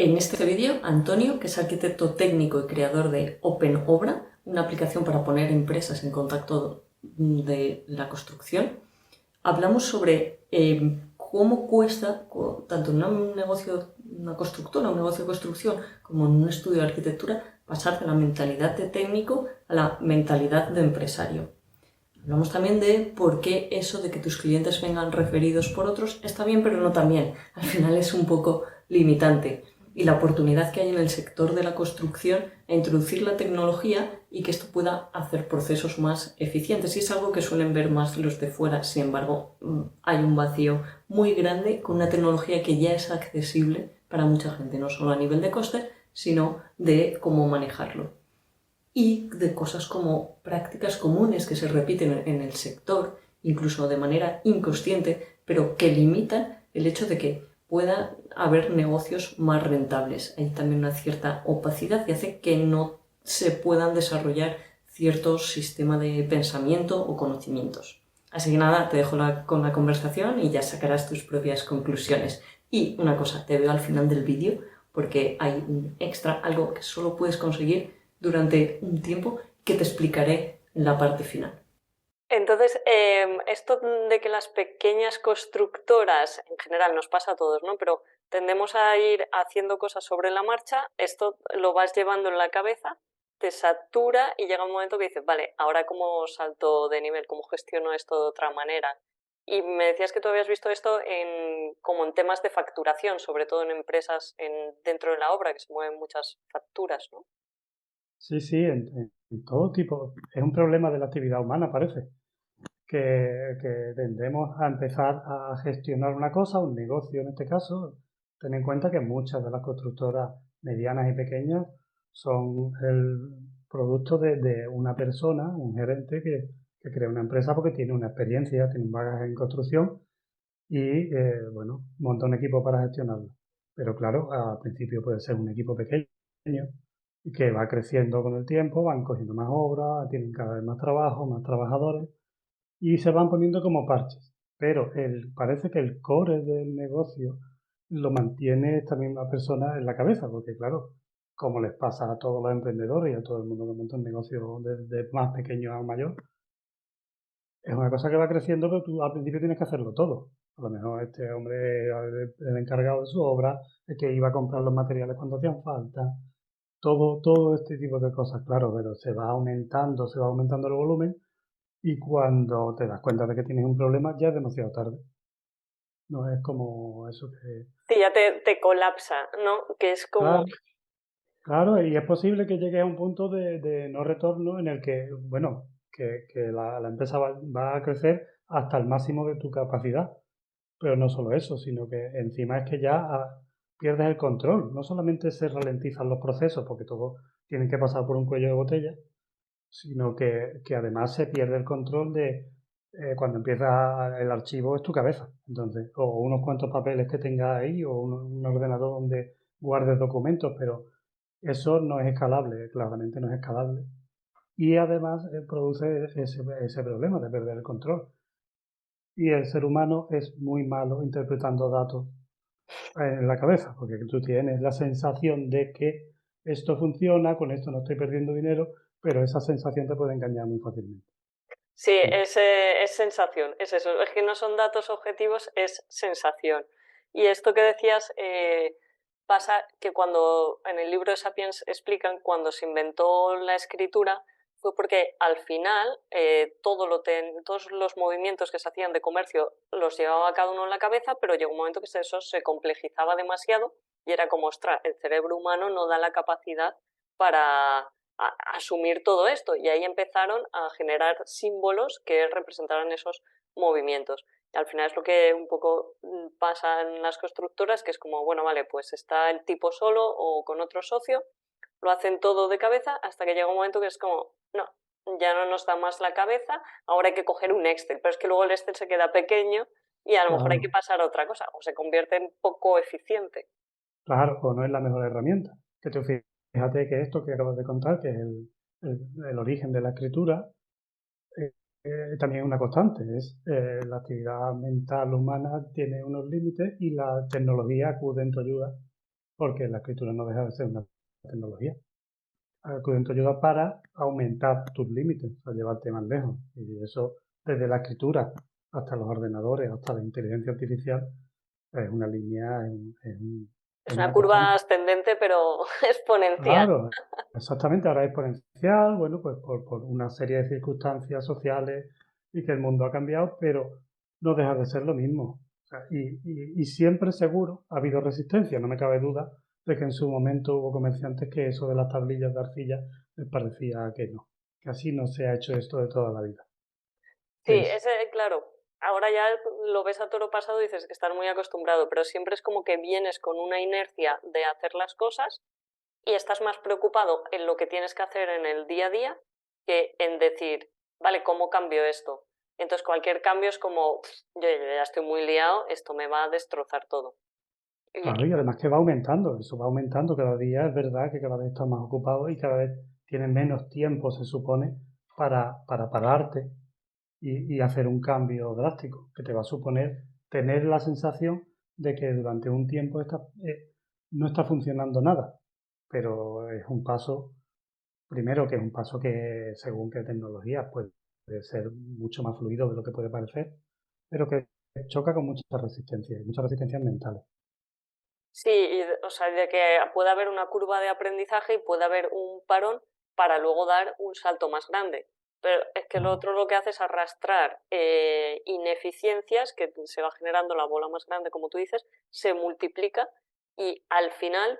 En este vídeo, Antonio, que es arquitecto técnico y creador de OpenObra, una aplicación para poner empresas en contacto de la construcción, hablamos sobre cómo cuesta, tanto en un negocio, una constructora, un negocio de construcción, como en un estudio de arquitectura, pasar de la mentalidad de técnico a la mentalidad de empresario. Hablamos también de por qué eso de que tus clientes vengan referidos por otros está bien, pero no tan bien. Al final es un poco limitante. Y la oportunidad que hay en el sector de la construcción a introducir la tecnología y que esto pueda hacer procesos más eficientes. Y es algo que suelen ver más los de fuera. Sin embargo, hay un vacío muy grande con una tecnología que ya es accesible para mucha gente, no solo a nivel de costes, sino de cómo manejarlo y de cosas como prácticas comunes que se repiten en el sector, incluso de manera inconsciente, pero que limitan el hecho de que pueda haber negocios más rentables. Hay también una cierta opacidad y hace que no se puedan desarrollar ciertos sistemas de pensamiento o conocimientos. Así que nada, te dejo con la conversación y ya sacarás tus propias conclusiones. Y una cosa, te veo al final del vídeo porque hay un extra, algo que solo puedes conseguir durante un tiempo que te explicaré en la parte final. Entonces, esto de que las pequeñas constructoras, en general nos pasa a todos, ¿no? Pero tendemos a ir haciendo cosas sobre la marcha, esto lo vas llevando en la cabeza, te satura y llega un momento que dices, vale, ahora cómo salto de nivel, cómo gestiono esto de otra manera. Y me decías que tú habías visto esto como en temas de facturación, sobre todo en empresas dentro de la obra, que se mueven muchas facturas, ¿no? Sí, sí, en todo tipo. Es un problema de la actividad humana, parece, que tendemos a empezar a gestionar una cosa, un negocio en este caso. Ten en cuenta que muchas de las constructoras medianas y pequeñas son el producto de una persona, un gerente que crea una empresa porque tiene una experiencia, tiene un bagaje en construcción y, bueno, monta un equipo para gestionarlo. Pero claro, al principio puede ser un equipo pequeño y que va creciendo con el tiempo, van cogiendo más obras, tienen cada vez más trabajo, más trabajadores y se van poniendo como parches. Pero parece que el core del negocio lo mantiene esta misma persona en la cabeza, porque claro, como les pasa a todos los emprendedores y a todo el mundo que monta un negocio desde más pequeño a mayor, es una cosa que va creciendo, pero tú al principio tienes que hacerlo todo. A lo mejor este hombre era el encargado de su obra, el que iba a comprar los materiales cuando hacían falta, todo este tipo de cosas, claro, pero se va aumentando el volumen y cuando te das cuenta de que tienes un problema ya es demasiado tarde. No es como eso que... Sí, ya te colapsa, ¿no? Que es como, Claro, claro, y es posible que llegue a un punto de no retorno en el que, bueno, que la empresa va a crecer hasta el máximo de tu capacidad. Pero no solo eso, sino que encima es que ya pierdes el control. No solamente se ralentizan los procesos, porque todos tienen que pasar por un cuello de botella, sino que además se pierde el control de cuando empieza el archivo es tu cabeza. Entonces, o unos cuantos papeles que tengas ahí, o un ordenador donde guardes documentos, pero eso no es escalable, claramente no es escalable. Y además produce ese problema de perder el control. Y el ser humano es muy malo interpretando datos en la cabeza, porque tú tienes la sensación de que esto funciona, con esto no estoy perdiendo dinero, pero esa sensación te puede engañar muy fácilmente. sí, es sensación, es eso, es que no son datos objetivos, es sensación. Y esto que decías, pasa que cuando en el libro de Sapiens explican cuando se inventó la escritura fue porque al final todos los movimientos que se hacían de comercio los llevaba cada uno en la cabeza, pero llegó un momento que eso se complejizaba demasiado y era como, ostras, el cerebro humano no da la capacidad para asumir todo esto y ahí empezaron a generar símbolos que representaran esos movimientos. Y al final es lo que un poco pasa en las constructoras, que es como, bueno, vale, pues está el tipo solo o con otro socio, lo hacen todo de cabeza hasta que llega un momento que es como, no, ya no nos da más la cabeza, ahora hay que coger un Excel, pero es que luego el Excel se queda pequeño y a lo mejor hay que Claro, pasar a otra cosa o se convierte en poco eficiente. claro, o no es la mejor herramienta. Que tú fíjate que esto que acabas de contar, que es el origen de la escritura, eh, también es una constante. La actividad mental humana tiene unos límites y la tecnología acude en tu ayuda porque la escritura no deja de ser una tecnología. Acuden te ayuda para aumentar tus límites, para llevarte más lejos. Y eso, desde la escritura hasta los ordenadores, hasta la inteligencia artificial, es una línea, Es es una una curva constante. ascendente, pero exponencial. Claro, exactamente, ahora es exponencial, bueno, pues por una serie de circunstancias sociales y que el mundo ha cambiado, pero no deja de ser lo mismo. O sea, y siempre seguro ha habido resistencia, no me cabe duda de que en su momento hubo comerciantes que eso de las tablillas de arcilla les parecía que no, que así no se ha hecho esto de toda la vida. Sí, Que es, claro, ahora ya lo ves a toro pasado y dices que estás muy acostumbrado, pero siempre es como que vienes con una inercia de hacer las cosas y estás más preocupado en lo que tienes que hacer en el día a día que en decir, vale, ¿cómo cambio esto? Entonces cualquier cambio es como, yo ya estoy muy liado, esto me va a destrozar todo. claro, y además que va aumentando, eso va aumentando cada día, es verdad que cada vez estás más ocupado y cada vez tienes menos tiempo, se supone, para pararte y hacer un cambio drástico, que te va a suponer tener la sensación de que durante un tiempo no está funcionando nada. Pero es un paso, primero que es un paso que según qué tecnología puede ser mucho más fluido de lo que puede parecer, pero que choca con muchas resistencias mentales. Sí, o sea, de que puede haber una curva de aprendizaje y puede haber un parón para luego dar un salto más grande. Pero es que lo Claro, otro lo que hace es arrastrar ineficiencias, que se va generando la bola más grande, como tú dices, se multiplica y al final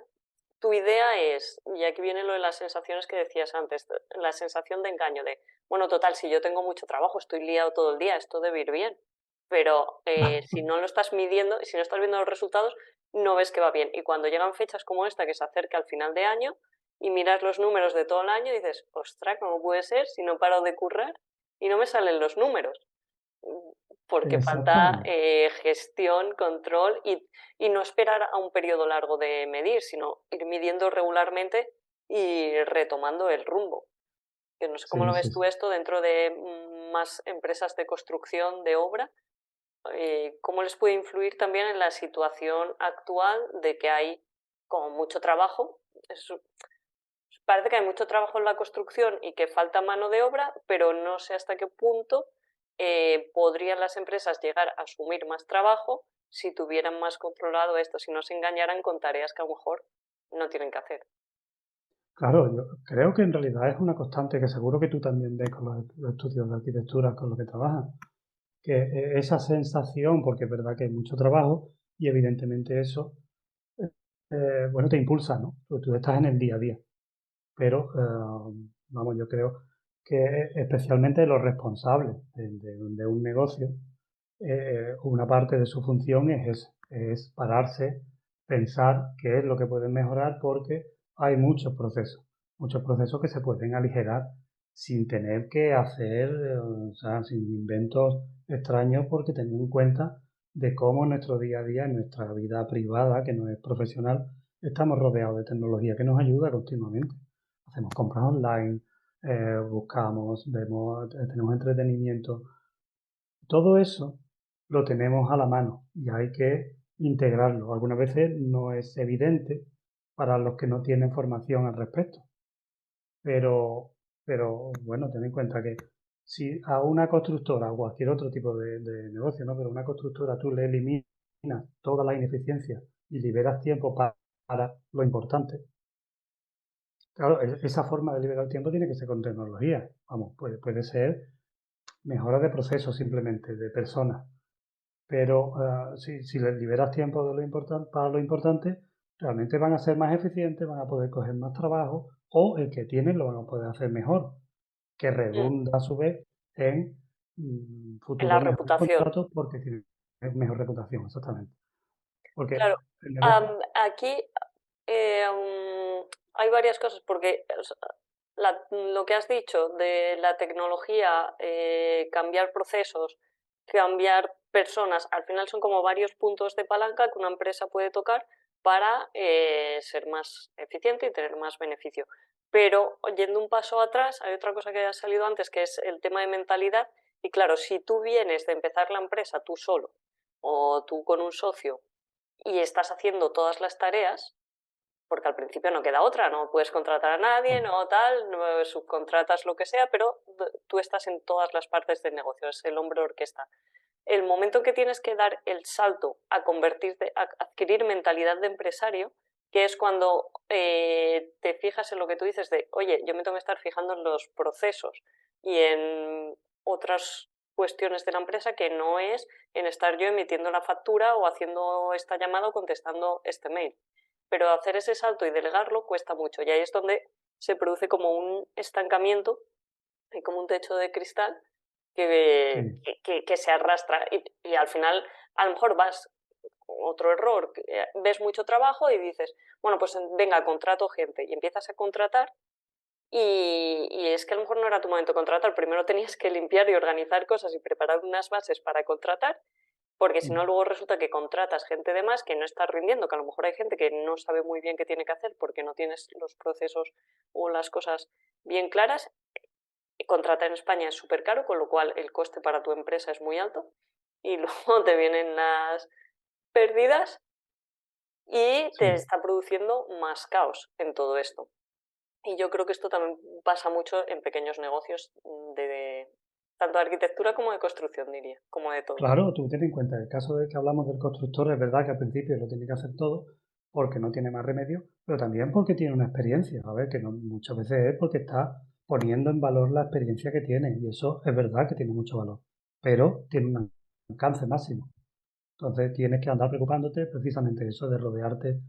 tu idea es, y aquí viene lo de las sensaciones que decías antes, la sensación de engaño, de, bueno, total, si yo tengo mucho trabajo, estoy liado todo el día, esto debe ir bien. Pero si no lo estás midiendo y si no estás viendo los resultados, no ves que va bien. Y cuando llegan fechas como esta, que se acerca al final de año, y miras los números de todo el año y dices, ostras, ¿cómo puede ser si no paro de currar y no me salen los números? Porque falta exactamente. gestión, control y no esperar a un periodo largo de medir, sino ir midiendo regularmente y retomando el rumbo. Que no sé cómo Sí, lo sí, ves tú sí. esto dentro de más empresas de construcción, de obra, cómo les puede influir también en la situación actual de que hay como mucho trabajo. Parece que hay mucho trabajo en la construcción y que falta mano de obra, pero no sé hasta qué punto podrían las empresas llegar a asumir más trabajo si tuvieran más controlado esto, si no se engañaran con tareas que a lo mejor no tienen que hacer. Claro, yo creo que en realidad es una constante que seguro que tú también ves con los estudios de arquitectura con los que trabajas, que esa sensación, porque es verdad que hay mucho trabajo y evidentemente eso, bueno, te impulsa, ¿no? Tú estás en el día a día, pero vamos, yo creo que especialmente los responsables de un negocio, una parte de su función es pararse, pensar qué es lo que pueden mejorar porque hay muchos procesos que se pueden aligerar sin tener que hacer, o sea, sin inventos extraños porque teniendo en cuenta de cómo en nuestro día a día, en nuestra vida privada, que no es profesional, estamos rodeados de tecnología que nos ayuda continuamente. Hacemos compras online, buscamos, vemos, tenemos entretenimiento. Todo eso lo tenemos a la mano y hay que integrarlo. Algunas veces no es evidente para los que no tienen formación al respecto, pero, pero bueno, ten en cuenta que si a una constructora o cualquier otro tipo de negocio, ¿no? Pero a una constructora tú le eliminas todas las ineficiencias y liberas tiempo para lo importante. Claro, esa forma de liberar tiempo tiene que ser con tecnología. Vamos, puede ser mejora de procesos simplemente, de personas. Pero si les liberas tiempo de para lo importante, realmente van a ser más eficientes, van a poder coger más trabajo o el que tienen lo van a poder hacer mejor, que Mm, redunda a su vez en en la futuros mejores reputación. contratos porque tienen mejor reputación, exactamente. Porque Claro, el negocio, aquí hay varias cosas, porque o sea, lo que has dicho de la tecnología, cambiar procesos, cambiar personas, al final son como varios puntos de palanca que una empresa puede tocar para ser más eficiente y tener más beneficio. Pero yendo un paso atrás, hay otra cosa que ha salido antes, que es el tema de mentalidad. Y claro, si tú vienes de empezar la empresa tú solo o tú con un socio y estás haciendo todas las tareas, porque al principio no queda otra, no puedes contratar a nadie, no tal, no subcontratas lo que sea, pero tú estás en todas las partes del negocio, es el hombre orquesta. El momento que tienes que dar el salto a convertirte, a adquirir mentalidad de empresario, que es cuando te fijas en lo que tú dices de, oye, yo me tengo que estar fijando en los procesos y en otras cuestiones de la empresa que no es en estar yo emitiendo la factura o haciendo esta llamada o contestando este mail. Pero hacer ese salto y delegarlo cuesta mucho y ahí es donde se produce como un estancamiento y como un techo de cristal que, Sí, que se arrastra y al final a lo mejor vas, otro error, ves mucho trabajo y dices, bueno, pues venga, contrato gente y empiezas a contratar y es que a lo mejor no era tu momento de contratar, primero tenías que limpiar y organizar cosas y preparar unas bases para contratar, porque si no luego resulta que contratas gente de más que no está rindiendo, que a lo mejor hay gente que no sabe muy bien qué tiene que hacer porque no tienes los procesos o las cosas bien claras. Contratar en España es súper caro, con lo cual el coste para tu empresa es muy alto y luego te vienen las pérdidas y te sí. está produciendo más caos en todo esto. Y yo creo que esto también pasa mucho en pequeños negocios de tanto de arquitectura como de construcción, diría, como de todo. Claro, tú ten en cuenta, el caso de que hablamos del constructor, es verdad que al principio lo tiene que hacer todo porque no tiene más remedio, pero también porque tiene una experiencia. A ver, que no, muchas veces es porque está poniendo en valor la experiencia que tiene y eso es verdad que tiene mucho valor, pero tiene un alcance máximo. Entonces tienes que andar preocupándote precisamente de eso, de rodearte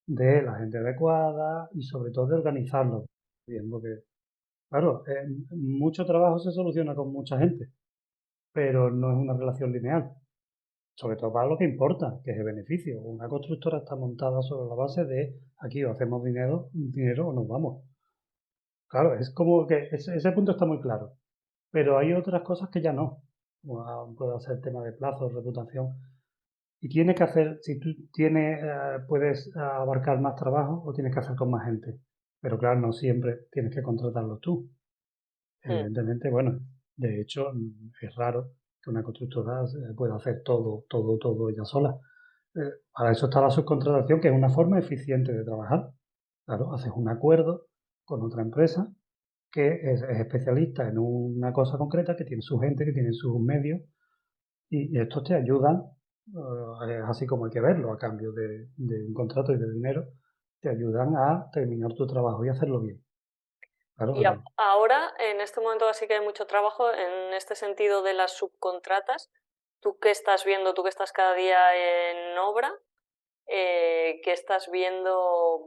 de la gente adecuada y sobre todo de organizarlo bien, porque claro, mucho trabajo se soluciona con mucha gente, pero no es una relación lineal, sobre todo para lo que importa, que es el beneficio. Una constructora está montada sobre la base de aquí o hacemos dinero o nos vamos. Claro, es como que ese punto está muy claro, pero hay otras cosas que ya no. Como puede ser tema de plazos, reputación. Y tienes que hacer, si tú tienes, puedes abarcar más trabajo o tienes que hacer con más gente. Pero claro, no siempre tienes que contratarlos tú. Mm. Evidentemente, bueno, de hecho es raro que una constructora pueda hacer todo ella sola. Para eso está la subcontratación, que es una forma eficiente de trabajar. Claro, haces un acuerdo con otra empresa que es especialista en una cosa concreta, que tiene su gente, que tiene sus medios, y estos te ayudan, es así como hay que verlo, a cambio de un contrato y de dinero, te ayudan a terminar tu trabajo y hacerlo bien. Claro, Y ahora, en este momento así que hay mucho trabajo en este sentido de las subcontratas. ¿Tú qué estás viendo? ¿Tú que estás cada día en obra? ¿Qué estás viendo?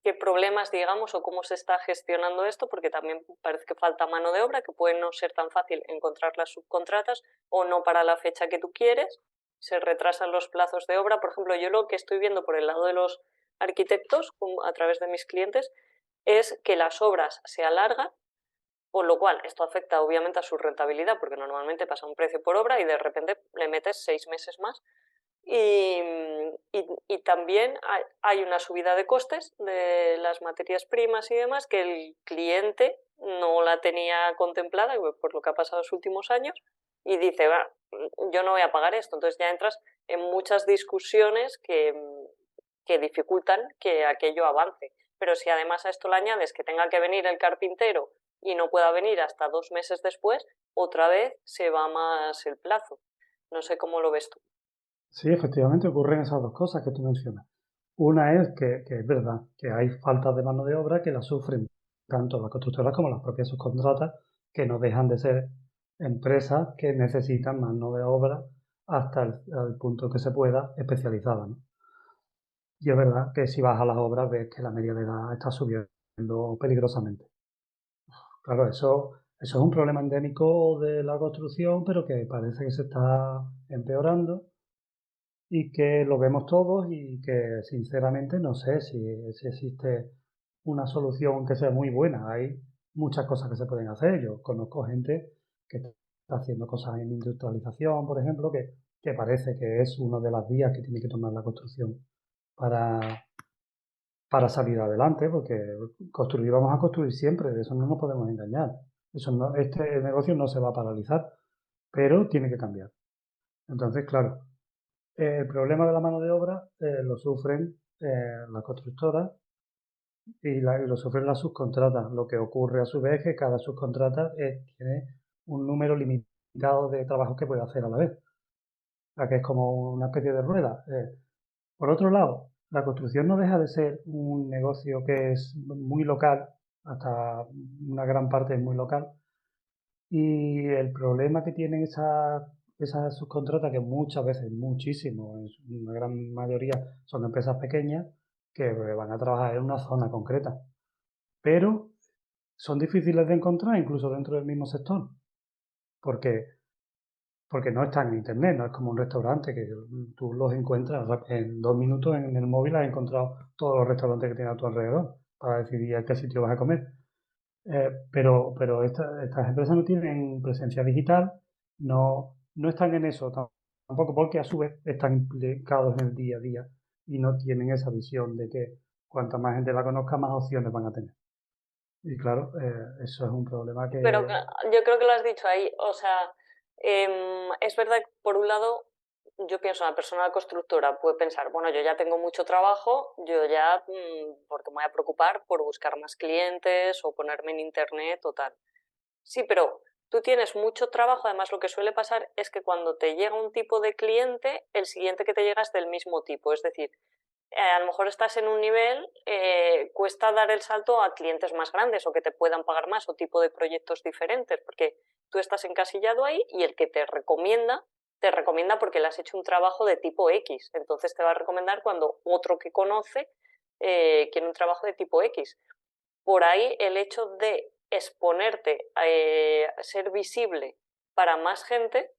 ¿Qué problemas, digamos, o cómo se está gestionando esto? Porque también parece que falta mano de obra, que puede no ser tan fácil encontrar las subcontratas o no para la fecha que tú quieres. Se retrasan los plazos de obra. Por ejemplo, yo lo que estoy viendo por el lado de los arquitectos, a través de mis clientes, es que las obras se alargan, con lo cual esto afecta obviamente a su rentabilidad, porque normalmente pasa un precio por obra y de repente le metes 6 meses más. Y, y también hay una subida de costes de las materias primas y demás que el cliente no la tenía contemplada por lo que ha pasado los últimos años y dice, va, yo no voy a pagar esto. Entonces ya entras en muchas discusiones que dificultan que aquello avance. Pero si además a esto le añades que tenga que venir el carpintero y no pueda venir hasta 2 meses después, otra vez se va más el plazo. No sé cómo lo ves tú. sí, efectivamente ocurren esas dos cosas que tú mencionas. Una es que es verdad que hay faltas de mano de obra que la sufren tanto las constructoras como las propias subcontratas, que no dejan de ser empresas que necesitan mano de obra hasta el punto que se pueda especializada, ¿no? Y es verdad que si vas a las obras ves que la media de edad está subiendo peligrosamente. Claro, eso es un problema endémico de la construcción, pero que parece que se está empeorando y que lo vemos todos y que sinceramente no sé si existe una solución que sea muy buena. Hay muchas cosas que se pueden hacer. Yo conozco gente que está haciendo cosas en industrialización, por ejemplo, que parece que es una de las vías que tiene que tomar la construcción para, para salir adelante, porque construir vamos a construir siempre, de eso no nos podemos engañar. Este negocio no se va a paralizar, pero tiene que cambiar. Entonces, claro, el problema de la mano de obra lo sufren las constructoras y lo sufren las subcontratas. Lo que ocurre a su vez es que cada subcontrata tiene un número limitado de trabajos que puede hacer a la vez. O sea, que es como una especie de rueda. Por otro lado, la construcción no deja de ser un negocio que es muy local, hasta una gran parte es muy local, y el problema que tienen esas subcontratas, que muchas veces, muchísimo, en una gran mayoría son empresas pequeñas que van a trabajar en una zona concreta, pero son difíciles de encontrar incluso dentro del mismo sector, porque porque no están en internet, no es como un restaurante que tú los encuentras en 2 minutos en el móvil, has encontrado todos los restaurantes que tienes a tu alrededor para decidir a qué sitio vas a comer. Pero estas empresas no tienen presencia digital, no están en eso tampoco, porque a su vez están implicados en el día a día y no tienen esa visión de que cuanta más gente la conozca, más opciones van a tener. Y claro, eso es un problema Pero que... yo creo que lo has dicho ahí, o sea, es verdad que por un lado yo pienso, una persona constructora puede pensar, bueno, yo ya tengo mucho trabajo, yo ya, porque me voy a preocupar por buscar más clientes o ponerme en internet o tal. Sí, pero tú tienes mucho trabajo, además lo que suele pasar es que cuando te llega un tipo de cliente, el siguiente que te llega es del mismo tipo, es decir, a lo mejor estás en un nivel, cuesta dar el salto a clientes más grandes o que te puedan pagar más o tipo de proyectos diferentes, porque tú estás encasillado ahí y el que te recomienda porque le has hecho un trabajo de tipo X, entonces te va a recomendar cuando otro que conoce quiere un trabajo de tipo X. Por ahí el hecho de exponerte, ser visible para más gente,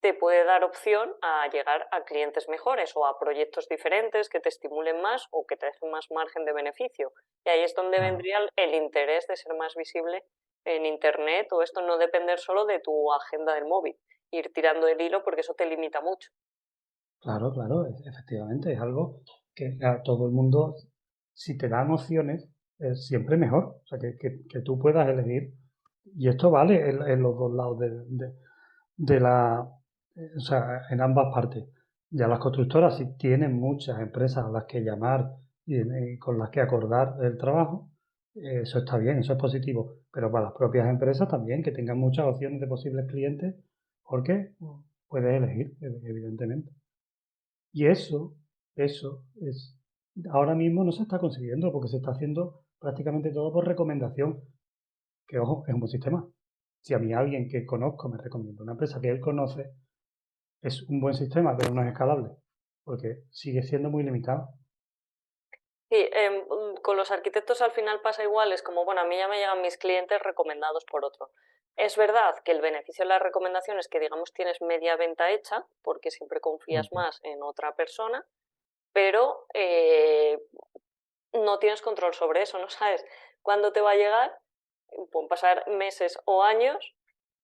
te puede dar opción a llegar a clientes mejores o a proyectos diferentes que te estimulen más o que te dejen más margen de beneficio. Y ahí es donde Claro, vendría el interés de ser más visible en Internet o esto no depender solo de tu agenda del móvil, ir tirando el hilo porque eso te limita mucho. claro, efectivamente, es algo que a todo el mundo, si te dan opciones, es siempre mejor. O sea, que tú puedas elegir. Y esto vale en los dos lados de la, o sea, en ambas partes. Ya las constructoras, si tienen muchas empresas a las que llamar y con las que acordar el trabajo, eso está bien, eso es positivo. Pero para las propias empresas también, que tengan muchas opciones de posibles clientes, porque puedes elegir, evidentemente. Y eso es, ahora mismo no se está consiguiendo porque se está haciendo prácticamente todo por recomendación, que ojo, es un buen sistema. Si a mí alguien que conozco me recomienda una empresa que él conoce, es un buen sistema, pero no es escalable, porque sigue siendo muy limitado. Sí, con los arquitectos al final pasa igual, es como, bueno, a mí ya me llegan mis clientes recomendados por otro. Es verdad que el beneficio de la recomendación es que, digamos, tienes media venta hecha, porque siempre confías Ujú. más en otra persona, pero no tienes control sobre eso, no sabes cuándo te va a llegar, pueden pasar meses o años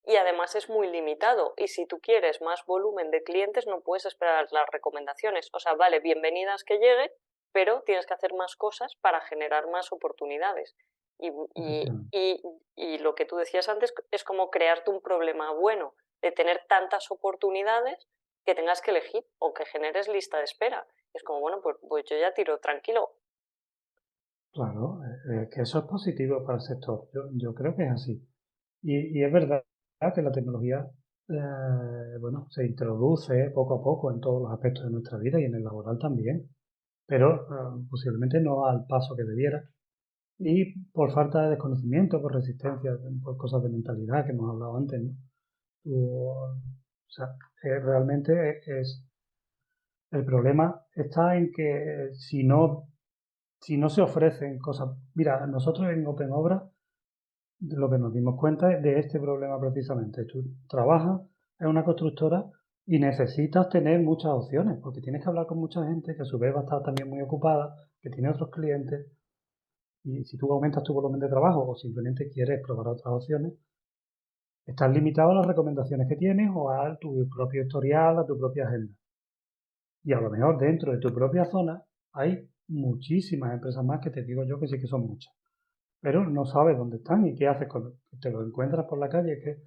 y además es muy limitado. Y si tú quieres más volumen de clientes, no puedes esperar las recomendaciones. O sea, vale, bienvenidas que llegue, pero tienes que hacer más cosas para generar más oportunidades. Y, y, Efectivamente. y, y lo que tú decías antes es como crearte un problema bueno de tener tantas oportunidades que tengas que elegir o que generes lista de espera. Es como, bueno, pues yo ya tiro tranquilo. Claro, que eso es positivo para el sector. Yo creo que es así. Y es verdad que la tecnología, bueno, se introduce poco a poco en todos los aspectos de nuestra vida y en el laboral también, pero posiblemente no al paso que debiera. Y por falta de desconocimiento, por resistencia, por cosas de mentalidad que hemos hablado antes, ¿no? O sea, realmente el problema está en que si no se ofrecen cosas. Mira, nosotros en Open Obra lo que nos dimos cuenta es de este problema precisamente. Tú trabajas en una constructora y necesitas tener muchas opciones, porque tienes que hablar con mucha gente que a su vez va a estar también muy ocupada, que tiene otros clientes, y si tú aumentas tu volumen de trabajo o simplemente quieres probar otras opciones, estás limitado a las recomendaciones que tienes o a tu propio historial, a tu propia agenda. Y a lo mejor dentro de tu propia zona hay muchísimas empresas más que te digo yo que sí que son muchas, pero no sabes dónde están y qué haces cuando te lo encuentras por la calle. Es que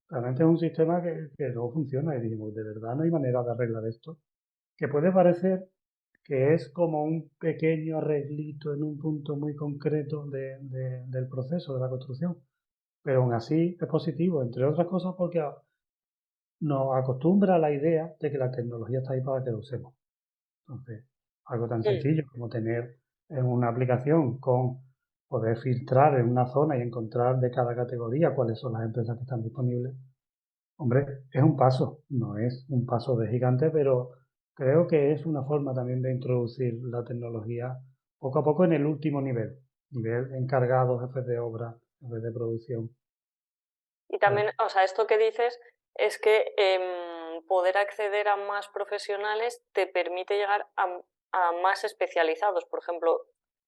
realmente es un sistema que no funciona y dijimos, de verdad no hay manera de arreglar esto. Que puede parecer que es como un pequeño arreglito en un punto muy concreto del proceso de la construcción. Pero aún así es positivo, entre otras cosas porque nos acostumbra a la idea de que la tecnología está ahí para que la usemos. Entonces, algo tan Mm. sencillo como tener una aplicación con poder filtrar en una zona y encontrar de cada categoría cuáles son las empresas que están disponibles. Hombre, es un paso, no es un paso de gigante, pero creo que es una forma también de introducir la tecnología poco a poco en el último nivel encargados, jefes de obra, jefes de producción. Y también, o sea, esto que dices es que poder acceder a más profesionales te permite llegar a más especializados. Por ejemplo,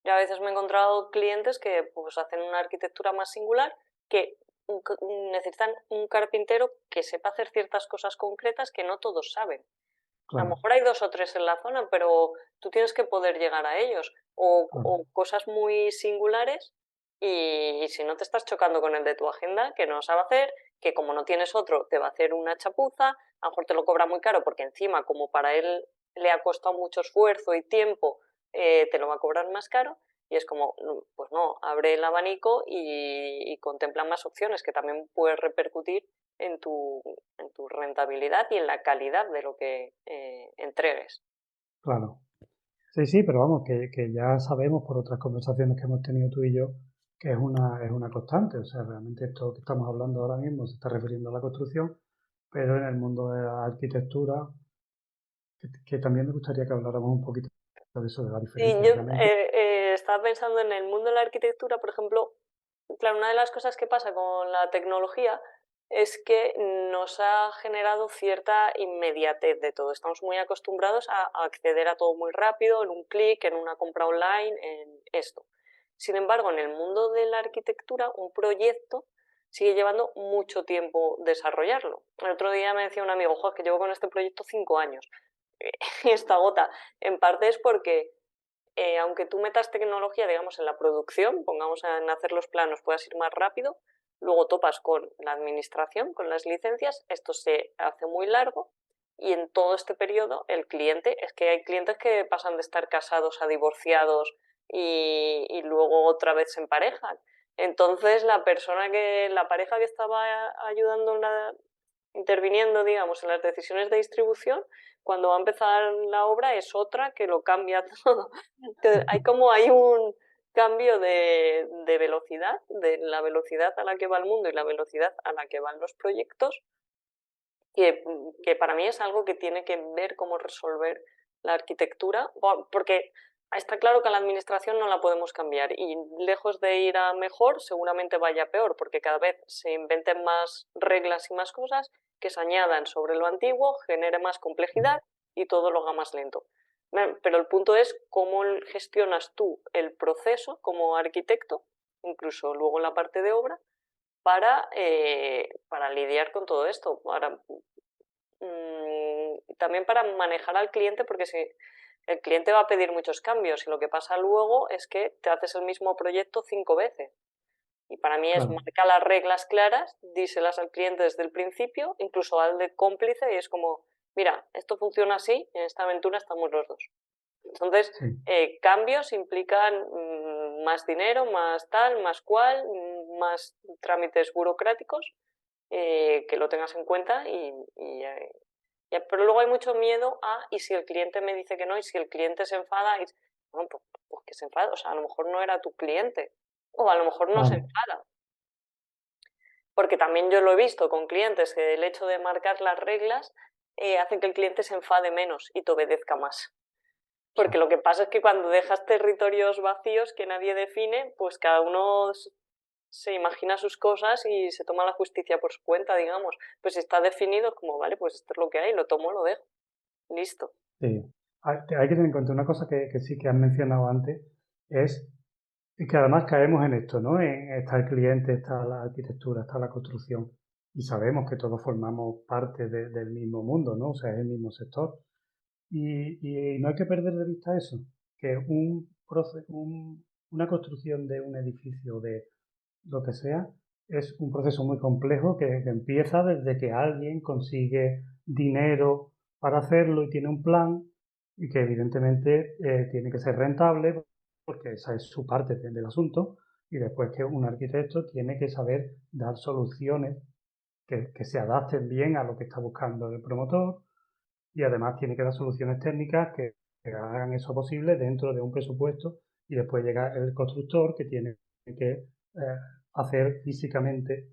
yo a veces me he encontrado clientes que pues, hacen una arquitectura más singular, que necesitan un carpintero que sepa hacer ciertas cosas concretas que no todos saben. A lo Claro, mejor hay 2 o 3 en la zona, pero tú tienes que poder llegar a ellos. claro, O cosas muy singulares y si no te estás chocando con el de tu agenda, que no lo sabe hacer, que como no tienes otro, te va a hacer una chapuza, a lo mejor te lo cobra muy caro porque encima, como para él le ha costado mucho esfuerzo y tiempo, te lo va a cobrar más caro. Y es como, pues no, abre el abanico y contempla más opciones que también puedes repercutir en tu rentabilidad y en la calidad de lo que entregues. claro. Sí, sí, pero vamos, que ya sabemos por otras conversaciones que hemos tenido tú y yo que es una constante. O sea, realmente esto que estamos hablando ahora mismo se está refiriendo a la construcción, pero en el mundo de la arquitectura, que también me gustaría que habláramos un poquito de eso, de la Sí, diferencia. yo Realmente, estaba pensando en el mundo de la arquitectura, por ejemplo, claro, una de las cosas que pasa con la tecnología es que nos ha generado cierta inmediatez de todo. Estamos muy acostumbrados a acceder a todo muy rápido, en un clic, en una compra online, en esto. Sin embargo, en el mundo de la arquitectura, un proyecto sigue llevando mucho tiempo desarrollarlo. El otro día me decía un amigo, "Jo, que llevo con este proyecto 5 años". Y esta gota. En parte es porque aunque tú metas tecnología, digamos, en la producción, pongamos en hacer los planos, puedas ir más rápido, luego topas con la administración, con las licencias, esto se hace muy largo y en todo este periodo el cliente, es que hay clientes que pasan de estar casados a divorciados y luego otra vez se emparejan. Entonces la pareja que estaba ayudando interviniendo, digamos, en las decisiones de distribución, cuando va a empezar la obra es otra que lo cambia todo. Entonces, hay un cambio de velocidad, de la velocidad a la que va el mundo y la velocidad a la que van los proyectos, que para mí es algo que tiene que ver cómo resolver la arquitectura, porque está claro que a la administración no la podemos cambiar y lejos de ir a mejor, seguramente vaya peor, porque cada vez se inventen más reglas y más cosas que se añadan sobre lo antiguo, genere más complejidad y todo lo haga más lento. Pero el punto es cómo gestionas tú el proceso como arquitecto, incluso luego en la parte de obra, para lidiar con todo esto, también para manejar al cliente, porque si el cliente va a pedir muchos cambios y lo que pasa luego es que te haces el mismo proyecto 5 veces. Y para mí es claro, marcar las reglas claras, díselas al cliente desde el principio, incluso al de cómplice, y es como, mira, esto funciona así, en esta aventura estamos los dos. Entonces, sí, cambios implican más dinero, más tal, más cual, más trámites burocráticos, que lo tengas en cuenta pero luego hay mucho miedo a, y si el cliente me dice que no, y si el cliente se enfada, bueno, pues que se enfada, o sea, a lo mejor no era tu cliente, o a lo mejor no se claro, enfada, porque también yo lo he visto con clientes, que el hecho de marcar las reglas hace que el cliente se enfade menos y te obedezca más. sí. Porque lo que pasa es que cuando dejas territorios vacíos que nadie define, pues cada uno se imagina sus cosas y se toma la justicia por su cuenta, digamos. Pues si está definido, como, vale, pues esto es lo que hay, lo tomo, lo dejo. Listo. Sí. Hay que tener en cuenta una cosa que sí que has mencionado antes, es que además caemos en esto, ¿no? Está el cliente, está la arquitectura, está la construcción, y sabemos que todos formamos parte del mismo mundo, ¿no? O sea, es el mismo sector. Y no hay que perder de vista eso, que una construcción de un edificio, de lo que sea, es un proceso muy complejo que empieza desde que alguien consigue dinero para hacerlo y tiene un plan, y que evidentemente tiene que ser rentable porque esa es su parte del asunto, y después que un arquitecto tiene que saber dar soluciones que se adapten bien a lo que está buscando el promotor, y además tiene que dar soluciones técnicas que hagan eso posible dentro de un presupuesto, y después llega el constructor que tiene que hacer físicamente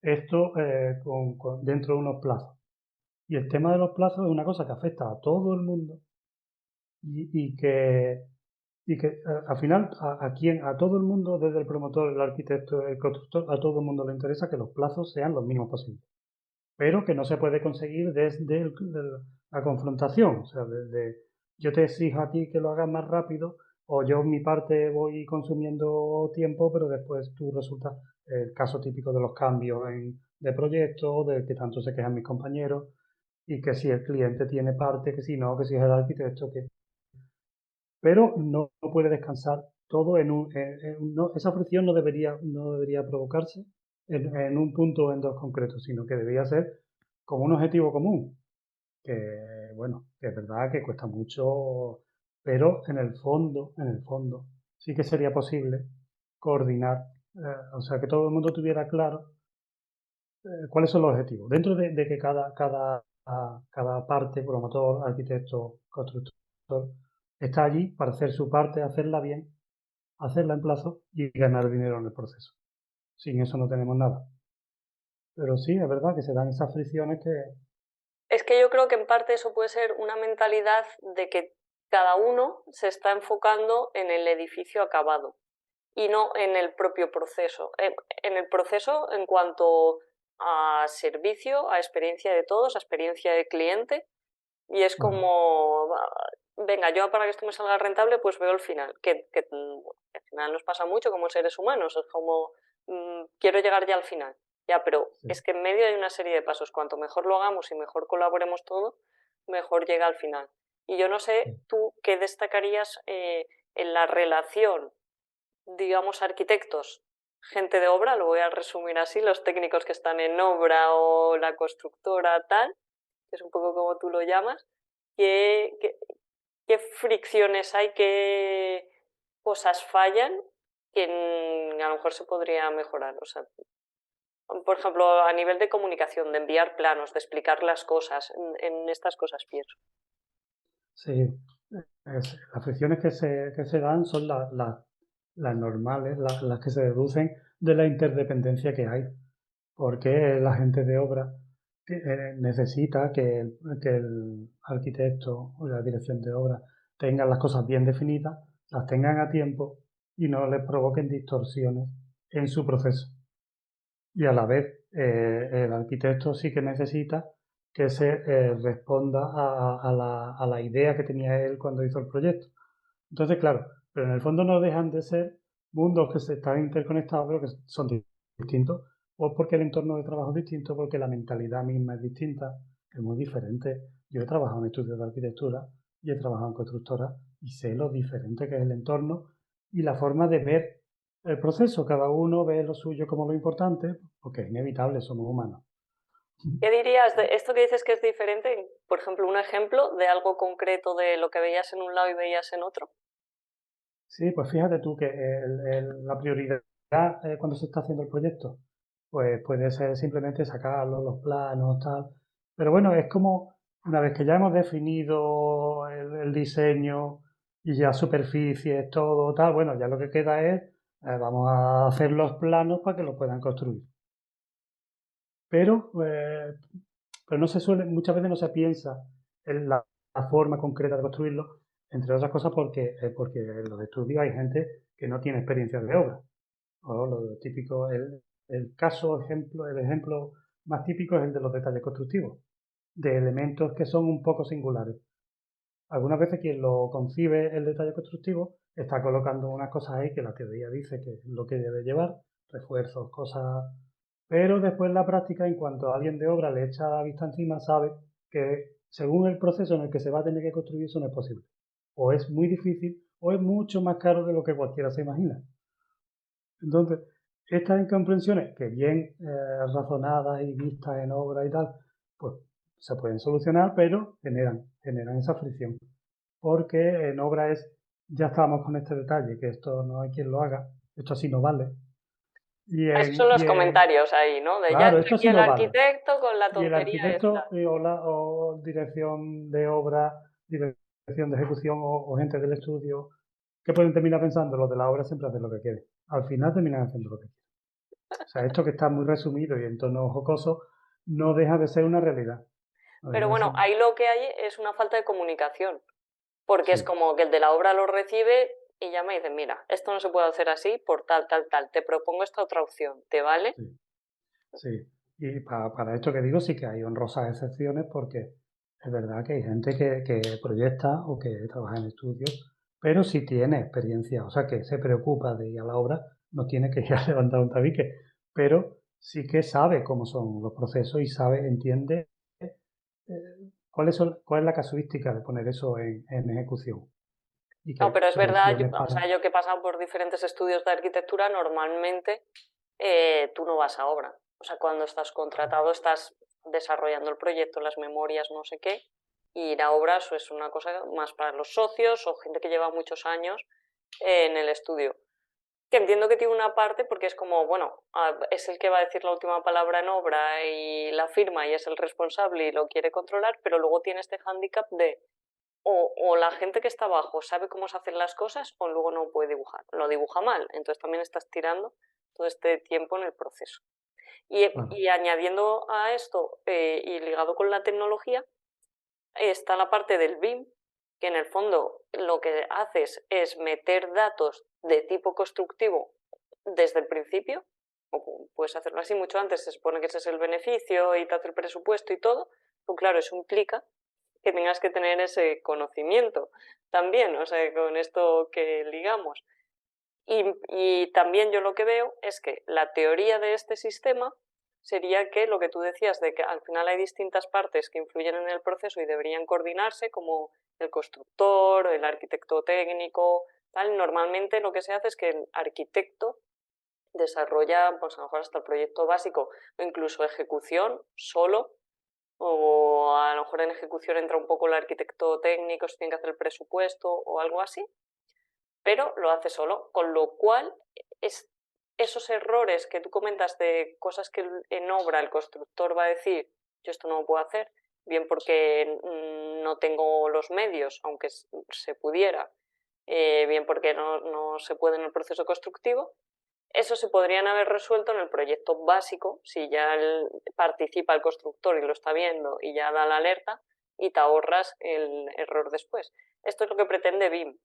esto dentro de unos plazos. Y el tema de los plazos es una cosa que afecta a todo el mundo y que, al final a todo el mundo, desde el promotor, el arquitecto, el constructor, a todo el mundo le interesa que los plazos sean los mínimos posibles, pero que no se puede conseguir desde la confrontación, o sea, desde yo te exijo a ti que lo hagas más rápido, o yo en mi parte voy consumiendo tiempo, pero después tú resultas el caso típico de los cambios de proyectos, de que tanto se quejan mis compañeros, y que si el cliente tiene parte, que si no, que si es el arquitecto, que... Pero no puede descansar todo esa fricción no debería provocarse en un punto o en dos concretos, sino que debería ser como un objetivo común, que bueno, que es verdad que cuesta mucho, pero en el fondo, sí que sería posible coordinar, o sea, que todo el mundo tuviera claro cuáles son los objetivos. Dentro de que cada parte, promotor, arquitecto, constructor, está allí para hacer su parte, hacerla bien, hacerla en plazo y ganar dinero en el proceso. Sin eso no tenemos nada. Pero sí, es verdad que se dan esas fricciones que... Es que yo creo que en parte eso puede ser una mentalidad de que cada uno se está enfocando en el edificio acabado y no en el propio proceso. En el proceso en cuanto a servicio, a experiencia de todos, a experiencia de cliente, y es como, venga, yo para que esto me salga rentable, pues veo el final, que al final nos pasa mucho como seres humanos, es como, quiero llegar ya al final. Ya, pero Sí. es que en medio hay una serie de pasos. Cuanto mejor lo hagamos y mejor colaboremos todo, mejor llega al final. Y yo no sé tú qué destacarías en la relación, digamos, arquitectos, gente de obra, lo voy a resumir así, los técnicos que están en obra o la constructora tal, que es un poco como tú lo llamas, qué fricciones hay, qué cosas fallan que a lo mejor se podría mejorar. O sea, por ejemplo, a nivel de comunicación, de enviar planos, de explicar las cosas, en estas cosas pienso. Sí, las fricciones que se dan son las normales, las que se deducen de la interdependencia que hay, porque la gente de obra necesita que el arquitecto o la dirección de obra tengan las cosas bien definidas, las tengan a tiempo y no les provoquen distorsiones en su proceso. Y a la vez el arquitecto sí que necesita que se responda a la idea que tenía él cuando hizo el proyecto. Entonces, claro, pero en el fondo no dejan de ser mundos que se están interconectados, pero que son distintos, o porque el entorno de trabajo es distinto, porque la mentalidad misma es distinta, es muy diferente. Yo he trabajado en estudios de arquitectura y he trabajado en constructora y sé lo diferente que es el entorno y la forma de ver el proceso. Cada uno ve lo suyo como lo importante, porque es inevitable, somos humanos. ¿Qué dirías de esto que dices que es diferente? Por ejemplo, un ejemplo de algo concreto de lo que veías en un lado y veías en otro. Sí, pues fíjate tú que la prioridad cuando se está haciendo el proyecto, pues puede ser simplemente sacarlo, los planos, tal. Pero bueno, es como una vez que ya hemos definido el diseño y ya superficies, todo, tal, bueno, ya lo que queda es, vamos a hacer los planos para que lo puedan construir. Pero no se suele, muchas veces no se piensa en la forma concreta de construirlo, entre otras cosas porque en los estudios hay gente que no tiene experiencia de obra. O lo típico, el ejemplo más típico es el de los detalles constructivos, de elementos que son un poco singulares. Algunas veces quien lo concibe el detalle constructivo está colocando unas cosas ahí que la teoría dice que es lo que debe llevar, refuerzos, cosas, pero después la práctica, en cuanto a alguien de obra le echa la vista encima, sabe que según el proceso en el que se va a tener que construir eso no es posible. O es muy difícil o es mucho más caro de lo que cualquiera se imagina. Entonces, estas incomprensiones, que bien razonadas y vistas en obra y tal, pues se pueden solucionar, pero generan esa fricción. porque en obra ya estábamos con este detalle, que esto no hay quien lo haga, esto así no vale. Esos son los comentarios ahí, ¿no? De ya Claro, está esto aquí sí el no vale. arquitecto con la Y el tontería esta. arquitecto o dirección de obra, dirección de ejecución o gente del estudio, que pueden terminar pensando, los de la obra siempre hacen lo que quieren. Al final terminan haciendo lo que quieren. O sea, esto que está muy resumido y en tono jocoso, no deja de ser una realidad. No Pero deja de bueno, ser. ahí lo que hay es una falta de comunicación, porque es Sí, como que el de la obra lo recibe y ya me dicen, mira, esto no se puede hacer así por tal, tal, tal, te propongo esta otra opción, ¿te vale? sí, sí. Y para esto que digo, sí que hay honrosas excepciones porque es verdad que hay gente que proyecta o que trabaja en estudios, pero si tiene experiencia, o sea, que se preocupa de ir a la obra, no tiene que ir a levantar un tabique, pero sí que sabe cómo son los procesos y entiende cuál es la casuística de poner eso en ejecución y No, qué pero es verdad, soluciones o sea, yo que he pasado por diferentes estudios de arquitectura, normalmente tú no vas a obra. O sea, cuando estás contratado estás desarrollando el proyecto, las memorias, no sé qué, y ir a obra eso es una cosa más para los socios o gente que lleva muchos años en el estudio. Que entiendo que tiene una parte porque es como, bueno, es el que va a decir la última palabra en obra y la firma y es el responsable y lo quiere controlar, pero luego tiene este hándicap de o la gente que está abajo sabe cómo se hacen las cosas o luego no puede dibujar, lo dibuja mal, entonces también estás tirando todo este tiempo en el proceso. claro, Y añadiendo a esto y ligado con la tecnología, está la parte del BIM, que en el fondo lo que haces es meter datos de tipo constructivo desde el principio, o puedes hacerlo así mucho antes, se supone que ese es el beneficio y te hace el presupuesto y todo, pues claro, eso implica que tengas que tener ese conocimiento también, o sea, con esto que ligamos. Y también yo lo que veo es que la teoría de este sistema sería que lo que tú decías de que al final hay distintas partes que influyen en el proceso y deberían coordinarse, como el constructor, el arquitecto técnico, tal. Normalmente lo que se hace es que el arquitecto desarrolla, pues a lo mejor hasta el proyecto básico o incluso ejecución solo, o a lo mejor en ejecución entra un poco el arquitecto técnico, si tiene que hacer el presupuesto o algo así, pero lo hace solo, con lo cual es esos errores que tú comentas de cosas que en obra el constructor va a decir, yo esto no lo puedo hacer, bien porque no tengo los medios, aunque se pudiera, bien porque no se puede en el proceso constructivo, eso se podrían haber resuelto en el proyecto básico, si ya participa el constructor y lo está viendo y ya da la alerta y te ahorras el error después. Esto es lo que pretende BIM,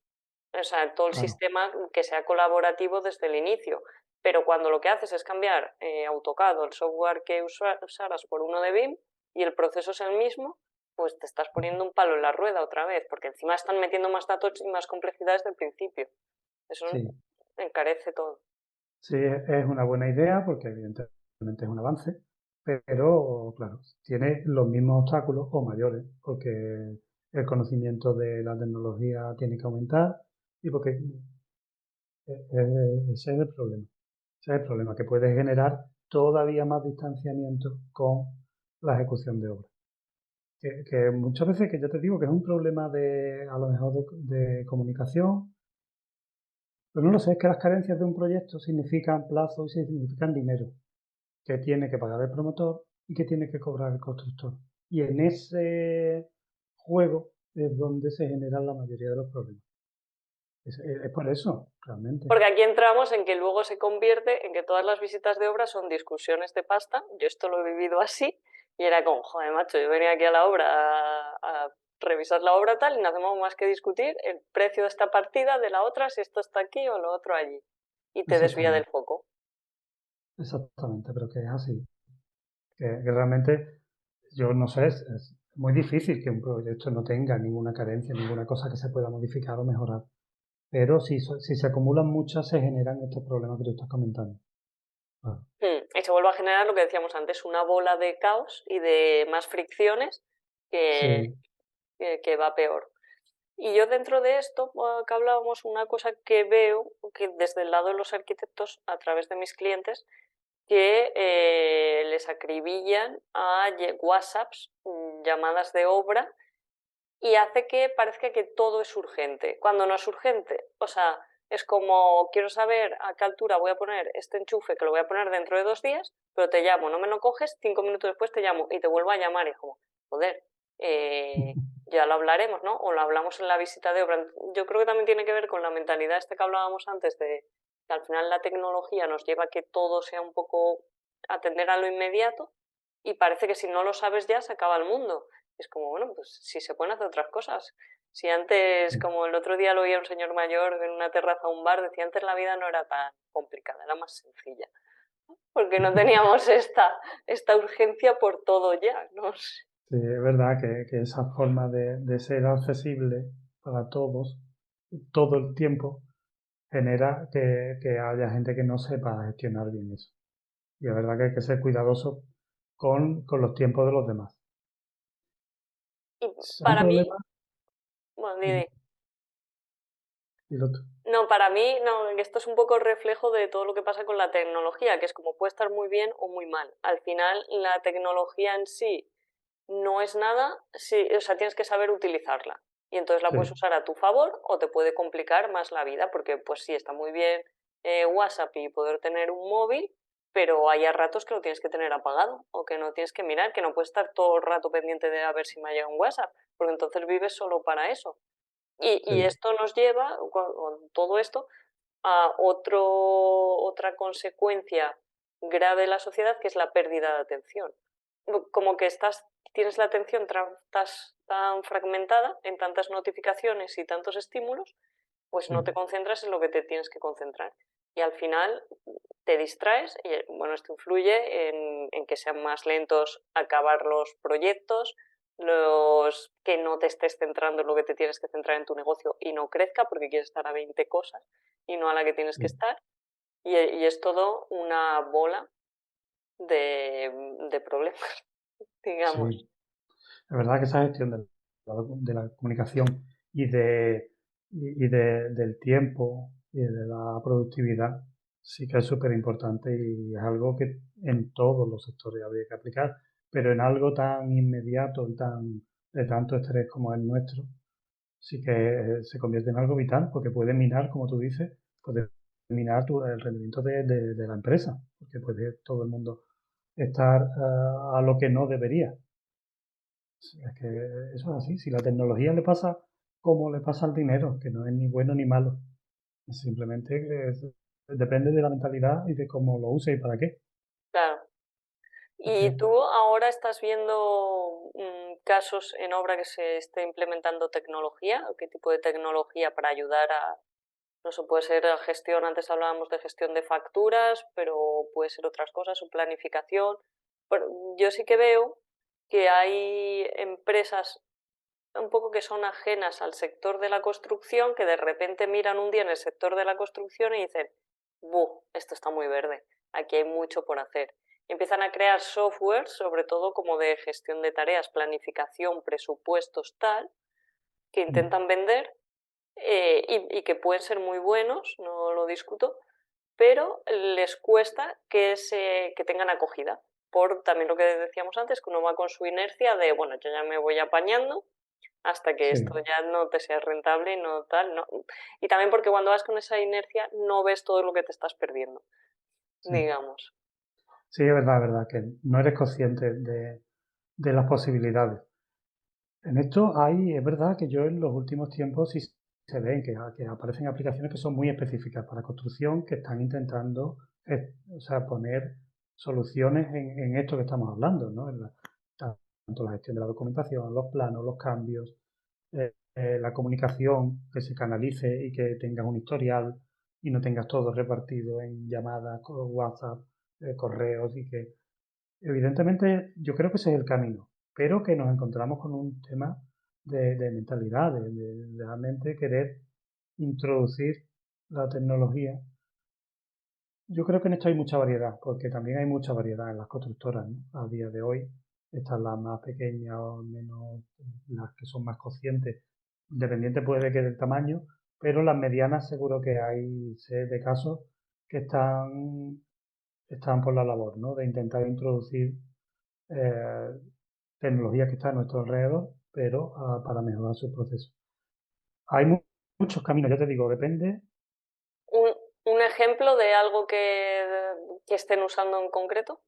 o sea, todo el claro. sistema que sea colaborativo desde el inicio. Pero cuando lo que haces es cambiar AutoCAD o el software que usaras por uno de BIM y el proceso es el mismo, pues te estás poniendo un palo en la rueda otra vez, porque encima están metiendo más datos y más complejidad desde el principio. Eso Sí, encarece todo. sí, es una buena idea porque evidentemente es un avance, pero claro, tiene los mismos obstáculos o mayores, porque el conocimiento de la tecnología tiene que aumentar y porque ese es el problema. Ese es el problema, que puede generar todavía más distanciamiento con la ejecución de obras. Que muchas veces, que ya te digo, que es un problema a lo mejor de comunicación, pero no lo sé, es que las carencias de un proyecto significan plazo y significan dinero, que tiene que pagar el promotor y que tiene que cobrar el constructor. Y en ese juego es donde se generan la mayoría de los problemas. Es por eso, realmente. Porque aquí entramos en que luego se convierte en que todas las visitas de obra son discusiones de pasta. Yo esto lo he vivido así y era como, joder, macho, yo venía aquí a la obra a revisar la obra tal y no hacemos más que discutir el precio de esta partida, de la otra, si esto está aquí o lo otro allí. Y te desvía del Exactamente, foco. exactamente, pero que es así. Que realmente, yo no sé, es muy difícil que un proyecto no tenga ninguna carencia, ninguna cosa que se pueda modificar o mejorar. Pero si se acumulan muchas, se generan estos problemas que tú estás comentando. Claro. Y se vuelve a generar lo que decíamos antes, una bola de caos y de más fricciones que, Sí, que va peor. Y yo dentro de esto que hablábamos, una cosa que veo que desde el lado de los arquitectos, a través de mis clientes, que les acribillan a WhatsApps, llamadas de obra, y hace que parezca que todo es urgente, cuando no es urgente. O sea, es como, quiero saber a qué altura voy a poner este enchufe, que lo voy a poner dentro de 2 días, pero te llamo, no me lo coges, 5 minutos después te llamo y te vuelvo a llamar y es como, joder, ya lo hablaremos, ¿no? O lo hablamos en la visita de obra. Yo creo que también tiene que ver con la mentalidad esta que hablábamos antes de que al final la tecnología nos lleva a que todo sea un poco atender a lo inmediato y parece que si no lo sabes ya se acaba el mundo. Es como, bueno, pues si se pueden hacer otras cosas. Si antes, como el otro día lo oía un señor mayor en una terraza o un bar, decía antes la vida no era tan complicada, era más sencilla. Porque no teníamos esta urgencia por todo ya, no sé. Sí, es verdad que esa forma de ser accesible para todos, todo el tiempo, genera que haya gente que no sepa gestionar bien eso. Y es verdad que hay que ser cuidadoso con los tiempos de los demás. Y Un para mí, problema, bueno, dime, Didi, dilo tú. no, para mí, no, esto es un poco el reflejo de todo lo que pasa con la tecnología, que es como puede estar muy bien o muy mal. Al final, la tecnología en sí no es nada, sí, o sea, tienes que saber utilizarla. Y entonces la Sí, puedes usar a tu favor o te puede complicar más la vida, porque pues sí, está muy bien WhatsApp y poder tener un móvil, pero hay a ratos que lo tienes que tener apagado o que no tienes que mirar, que no puedes estar todo el rato pendiente de a ver si me ha llegado un WhatsApp, porque entonces vives solo para eso. Y sí, esto nos lleva, con todo esto, a otra consecuencia grave de la sociedad, que es la pérdida de atención. Como que tienes la atención estás tan fragmentada en tantas notificaciones y tantos estímulos, pues no sí, te concentras en lo que te tienes que concentrar. Y al final te distraes y bueno, esto influye en que sean más lentos acabar los proyectos, los que no te estés centrando en lo que te tienes que centrar en tu negocio y no crezca porque quieres estar a 20 cosas y no a la que tienes que sí, estar. Y es todo una bola de problemas, sí. digamos. Es verdad que esa gestión de la comunicación y, del tiempo y de la productividad sí que es súper importante y es algo que en todos los sectores habría que aplicar, pero en algo tan inmediato y de tanto estrés como el nuestro, sí que se convierte en algo vital porque puede minar, como tú dices, puede minar el rendimiento de la empresa, porque puede todo el mundo estar a lo que no debería. Sí, es que eso es así. Si la tecnología le pasa como le pasa al dinero, que no es ni bueno ni malo. Simplemente depende de la mentalidad y de cómo lo use y para qué. Claro. ¿Y Porque, tú ahora estás viendo casos en obra que se esté implementando tecnología? ¿O qué tipo de tecnología para ayudar a, no sé, puede ser gestión, antes hablábamos de gestión de facturas, pero puede ser otras cosas, o planificación? Bueno, yo sí que veo que hay empresas un poco que son ajenas al sector de la construcción, que de repente miran un día en el sector de la construcción y dicen, ¡buh! Esto está muy verde, aquí hay mucho por hacer. Y empiezan a crear software, sobre todo como de gestión de tareas, planificación, presupuestos, tal, que intentan vender y que pueden ser muy buenos, no lo discuto, pero les cuesta que tengan acogida. Por también lo que decíamos antes, que uno va con su inercia de, bueno, yo ya me voy apañando hasta que sí, esto ya no te sea rentable y no tal, no. Y también porque cuando vas con esa inercia no ves todo lo que te estás perdiendo, sí. digamos. Sí, es verdad que no eres consciente de las posibilidades. En esto es verdad que yo en los últimos tiempos sí se ven que aparecen aplicaciones que son muy específicas para construcción, que están intentando, o sea, poner soluciones en esto que estamos hablando, ¿no? Tanto la gestión de la documentación, los planos, los cambios, la comunicación, que se canalice y que tengas un historial y no tengas todo repartido en llamadas, WhatsApp, correos y que evidentemente, yo creo que ese es el camino, pero que nos encontramos con un tema de mentalidad, de realmente querer introducir la tecnología. Yo creo que en esto hay mucha variedad, porque también hay mucha variedad en las constructoras, ¿no? A día de hoy, están las más pequeñas o menos, las que son más conscientes, independiente puede que del tamaño, pero las medianas seguro que hay sé de casos que están por la labor, ¿no? De intentar introducir eh, tecnología que está a nuestro alrededor pero para mejorar su proceso. Hay muchos caminos, ya te digo, depende. ¿Un ejemplo de algo que estén usando en concreto?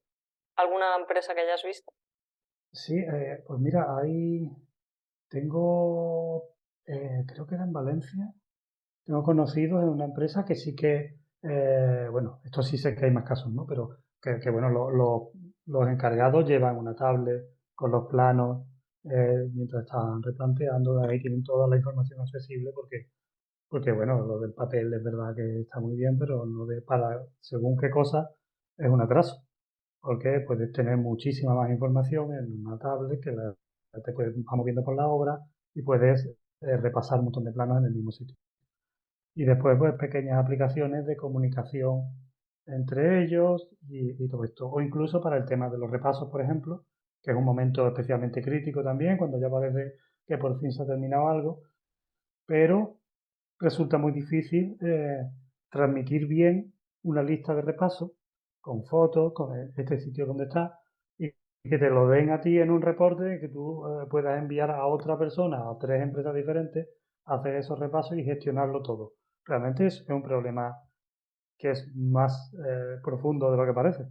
¿Alguna empresa que hayas visto? Sí, pues mira, tengo, creo que era en Valencia, tengo conocidos en una empresa que sí que, bueno, esto sí sé que hay más casos, ¿no? Pero bueno, los encargados llevan una tablet con los planos mientras están replanteando, ahí tienen toda la información accesible porque bueno, lo del papel es verdad que está muy bien, pero lo de para según qué cosa es un atraso, porque puedes tener muchísima más información en una tablet te puedes ir moviendo por la obra y puedes repasar un montón de planos en el mismo sitio. Y después, pues, pequeñas aplicaciones de comunicación entre ellos y todo esto. O incluso para el tema de los repasos, por ejemplo, que es un momento especialmente crítico también, cuando ya parece que por fin se ha terminado algo, pero resulta muy difícil transmitir bien una lista de repasos con fotos, con este sitio donde está, y que te lo den a ti en un reporte que tú puedas enviar a otra persona, a 3 empresas diferentes, a hacer esos repasos y gestionarlo todo. Realmente es un problema que es más profundo de lo que parece.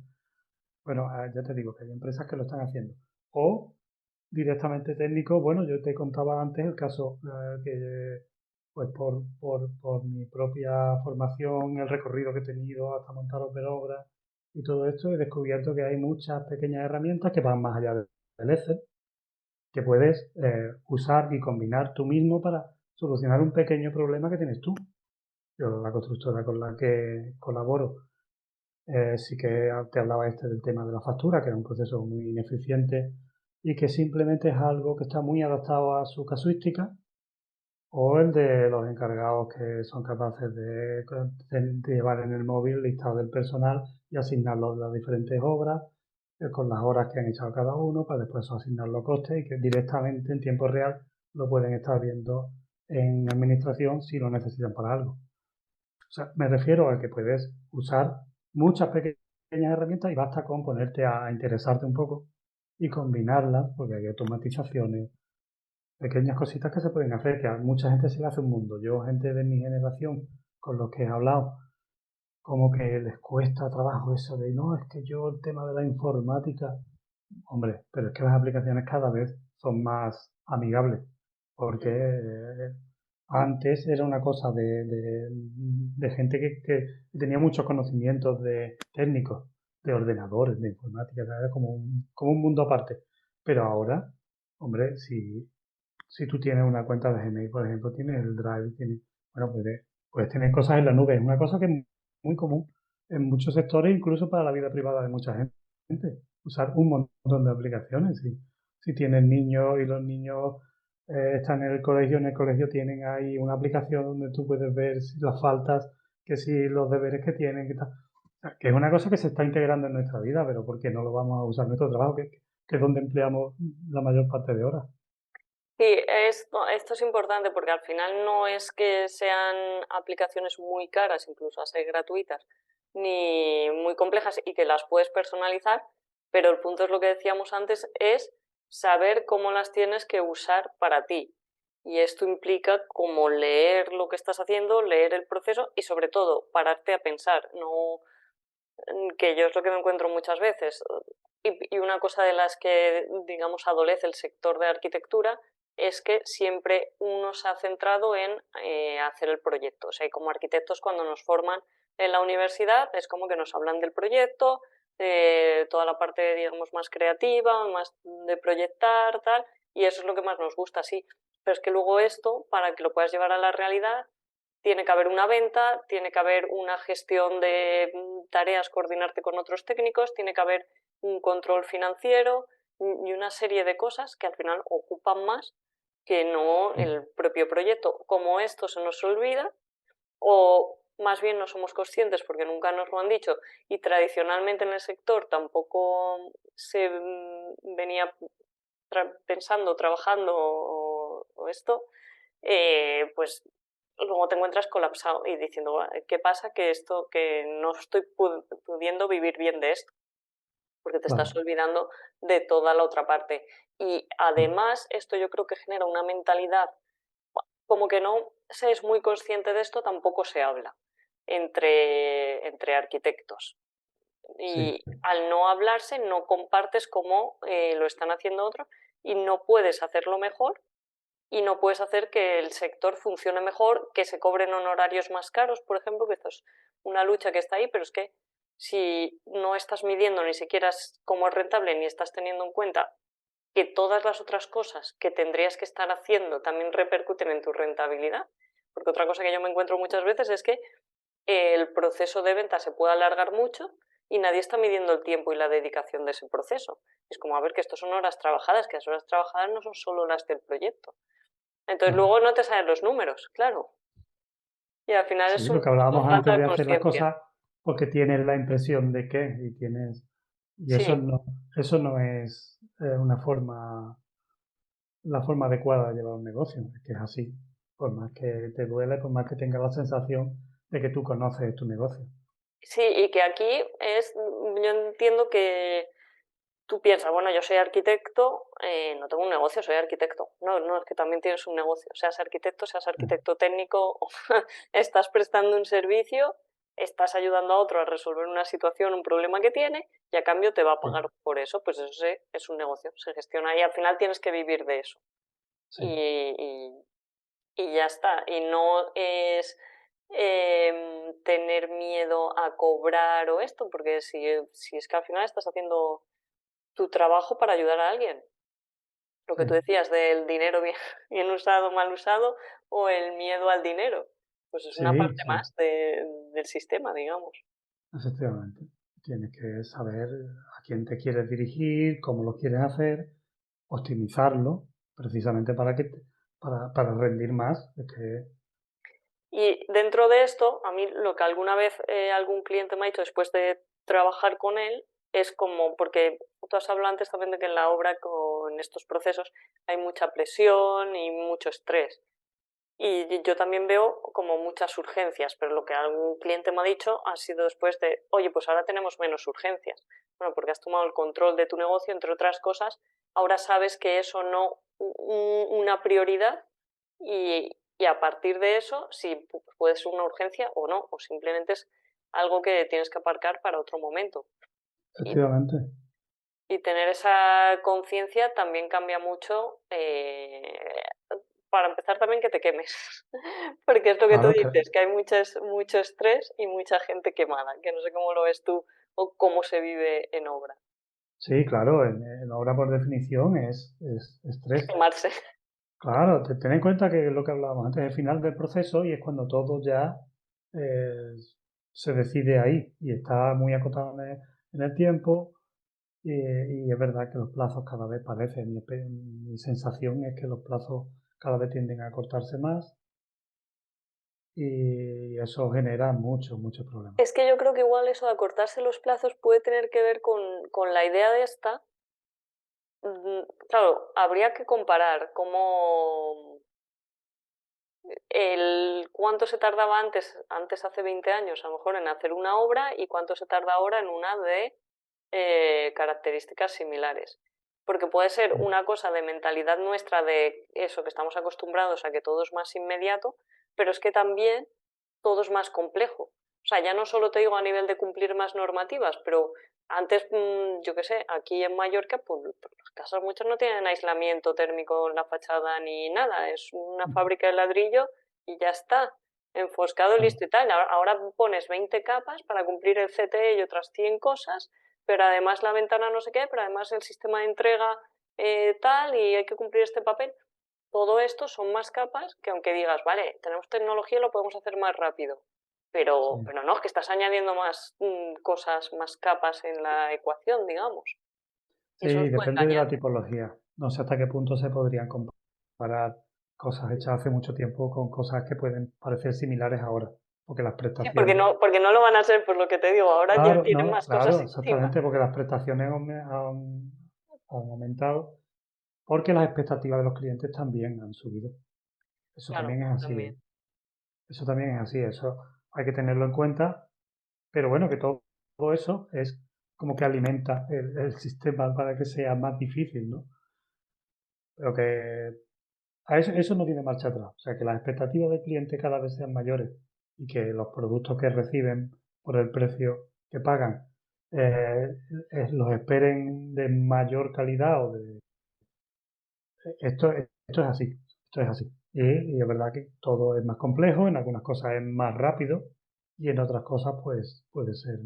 Bueno, ya te digo que hay empresas que lo están haciendo. O directamente técnico, bueno, yo te contaba antes el caso que, pues por mi propia formación, el recorrido que he tenido hasta montar Operobra y todo esto, he descubierto que hay muchas pequeñas herramientas que van más allá del Excel, que puedes usar y combinar tú mismo para solucionar un pequeño problema que tienes tú. Yo, la constructora con la que colaboro, sí que te hablaba del tema de la factura, que es un proceso muy ineficiente y que simplemente es algo que está muy adaptado a su casuística, o el de los encargados que son capaces de llevar en el móvil listado del personal y asignarlos a las diferentes obras, con las horas que han echado cada uno, para después asignar los costes y que directamente en tiempo real lo pueden estar viendo en administración si lo necesitan para algo. O sea, me refiero a que puedes usar muchas pequeñas herramientas y basta con ponerte a interesarte un poco y combinarlas, porque hay automatizaciones, pequeñas cositas que se pueden hacer, que a mucha gente se le hace un mundo. Yo, gente de mi generación con los que he hablado, como que les cuesta trabajo eso de, no, es que yo el tema de la informática, hombre, pero es que las aplicaciones cada vez son más amigables, porque antes era una cosa de gente que tenía muchos conocimientos de técnicos, de ordenadores, de informática, era como un mundo aparte. Pero ahora, hombre, si tú tienes una cuenta de Gmail, por ejemplo, tienes el Drive, bueno, puedes tener cosas en la nube. Es una cosa que es muy común en muchos sectores, incluso para la vida privada de mucha gente. Usar un montón de aplicaciones. Si tienes niños y los niños están en el colegio tienen ahí una aplicación donde tú puedes ver las faltas, que si los deberes que tienen, que tal. O sea, que es una cosa que se está integrando en nuestra vida, pero ¿por qué no lo vamos a usar en nuestro trabajo, que es donde empleamos la mayor parte de horas? Sí, esto es importante porque al final no es que sean aplicaciones muy caras, incluso a ser gratuitas, ni muy complejas y que las puedes personalizar, pero el punto es lo que decíamos antes, es saber cómo las tienes que usar para ti. Y esto implica como leer lo que estás haciendo, leer el proceso y sobre todo pararte a pensar, no que yo es lo que me encuentro muchas veces. Y una cosa de las que, digamos, adolece el sector de arquitectura es que siempre uno se ha centrado en hacer el proyecto. O sea, y como arquitectos cuando nos forman en la universidad es como que nos hablan del proyecto, toda la parte, digamos, más creativa, más de proyectar, tal, y eso es lo que más nos gusta, sí. Pero es que luego esto, para que lo puedas llevar a la realidad, tiene que haber una venta, tiene que haber una gestión de tareas, coordinarte con otros técnicos, tiene que haber un control financiero y una serie de cosas que al final ocupan más que no el propio proyecto. Como esto se nos olvida, o más bien no somos conscientes porque nunca nos lo han dicho y tradicionalmente en el sector tampoco se venía pensando, trabajando o esto, pues luego te encuentras colapsado y diciendo, ¿qué pasa? Que esto, que no estoy pudiendo vivir bien de esto. porque te estás Claro, olvidando de toda la otra parte. Y además, esto yo creo que genera una mentalidad, como que no se es muy consciente de esto, tampoco se habla entre arquitectos. sí, Y al no hablarse, no compartes cómo lo están haciendo otros y no puedes hacerlo mejor y no puedes hacer que el sector funcione mejor, que se cobren honorarios más caros, por ejemplo, que esto es una lucha que está ahí, pero es que si no estás midiendo ni siquiera cómo es rentable ni estás teniendo en cuenta que todas las otras cosas que tendrías que estar haciendo también repercuten en tu rentabilidad, porque otra cosa que yo me encuentro muchas veces es que el proceso de venta se puede alargar mucho y nadie está midiendo el tiempo y la dedicación de ese proceso. Es como, a ver, que esto son horas trabajadas, que las horas trabajadas no son solo las del proyecto. Entonces claro. luego no te salen los números, claro. Y al final Sí, es lo que un poco hablábamos falta antes de de hacer las conciencia. cosas porque tienes la impresión de que y Sí, eso no es la forma adecuada de llevar un negocio, es que es así, por más que te duele, por más que tengas la sensación de que tú conoces tu negocio. sí, y que aquí yo entiendo que tú piensas, bueno, yo soy arquitecto, no tengo un negocio, soy arquitecto. No, no, es que también tienes un negocio. Seas arquitecto técnico, estás prestando un servicio, estás ayudando a otro a resolver una situación, un problema que tiene, y a cambio te va a Sí, pagar por eso. Pues eso sí, es un negocio, se gestiona y al final tienes que vivir de eso. sí, Y, y- y ya está. Y no es tener miedo a cobrar o esto, porque si es que al final estás haciendo tu trabajo para ayudar a alguien. Lo sí, que tú decías del dinero bien, bien usado, mal usado, o el miedo al dinero. Pues es una sí, parte sí, más del sistema, digamos. efectivamente. Tienes que saber a quién te quieres dirigir, cómo lo quieres hacer, optimizarlo, precisamente para rendir más. Es que, Y dentro de esto, a mí lo que alguna vez algún cliente me ha dicho después de trabajar con él es como, porque tú has hablado antes también de que en la obra, con estos procesos, hay mucha presión y mucho estrés. Y yo también veo como muchas urgencias, pero lo que algún cliente me ha dicho ha sido después de, oye, pues ahora tenemos menos urgencias. Bueno, porque has tomado el control de tu negocio, entre otras cosas, ahora sabes que eso no una prioridad y a partir de eso, si puede ser una urgencia o no, o simplemente es algo que tienes que aparcar para otro momento. Y, efectivamente, y tener esa conciencia también cambia mucho. Para empezar también que te quemes, porque es lo que tú claro que dices, que hay mucho estrés y mucha gente quemada, que no sé cómo lo ves tú o cómo se vive en obra. sí, claro, en obra por definición es Es estrés. quemarse. Claro, ten en cuenta que lo que hablábamos antes, el final del proceso y es cuando todo ya eh, se decide ahí y está muy acotado en el tiempo y es verdad que los plazos cada vez parecen, mi sensación es que los plazos cada vez tienden a cortarse más y eso genera muchos problemas. Es que yo creo que igual eso de acortarse los plazos puede tener que ver con la idea de esta. Claro, habría que comparar cómo el cuánto se tardaba antes hace 20 años, a lo mejor en hacer una obra y cuánto se tarda ahora en una de características similares. Porque puede ser una cosa de mentalidad nuestra de eso, que estamos acostumbrados a que todo es más inmediato, pero es que también todo es más complejo. O sea, ya no solo te digo a nivel de cumplir más normativas, pero antes, yo qué sé, aquí en Mallorca, pues las casas muchas no tienen aislamiento térmico en la fachada ni nada, es una fábrica de ladrillo y ya está, enfoscado, Claro, listo y tal. Ahora pones 20 capas para cumplir el CTE y otras 100 cosas, pero además la ventana no sé qué, pero además el sistema de entrega tal y hay que cumplir este papel. Todo esto son más capas que aunque digas, vale, tenemos tecnología y lo podemos hacer más rápido, sí. pero no, que estás añadiendo más cosas, más capas en la ecuación, digamos. Y eso Sí, nos puede depende de engañar. la tipología. No sé hasta qué punto se podrían comparar cosas hechas hace mucho tiempo con cosas que pueden parecer similares ahora, porque las Sí, prestaciones. porque no lo van a ser, por lo que te digo, ahora ya Claro, tienen no, más cosas claro, encima. exactamente, porque las prestaciones han aumentado, porque las expectativas de los clientes también han subido. Eso Claro, también es así, también. ¿eh? Eso también es así, eso hay que tenerlo en cuenta, pero bueno, que todo eso es como que alimenta el sistema para que sea más difícil, ¿no? Pero que eso no tiene marcha atrás. O sea, que las expectativas del cliente cada vez sean mayores y que los productos que reciben por el precio que pagan los esperen de mayor calidad esto es así, esto es así. Y es verdad que todo es más complejo, en algunas cosas es más rápido y en otras cosas pues puede ser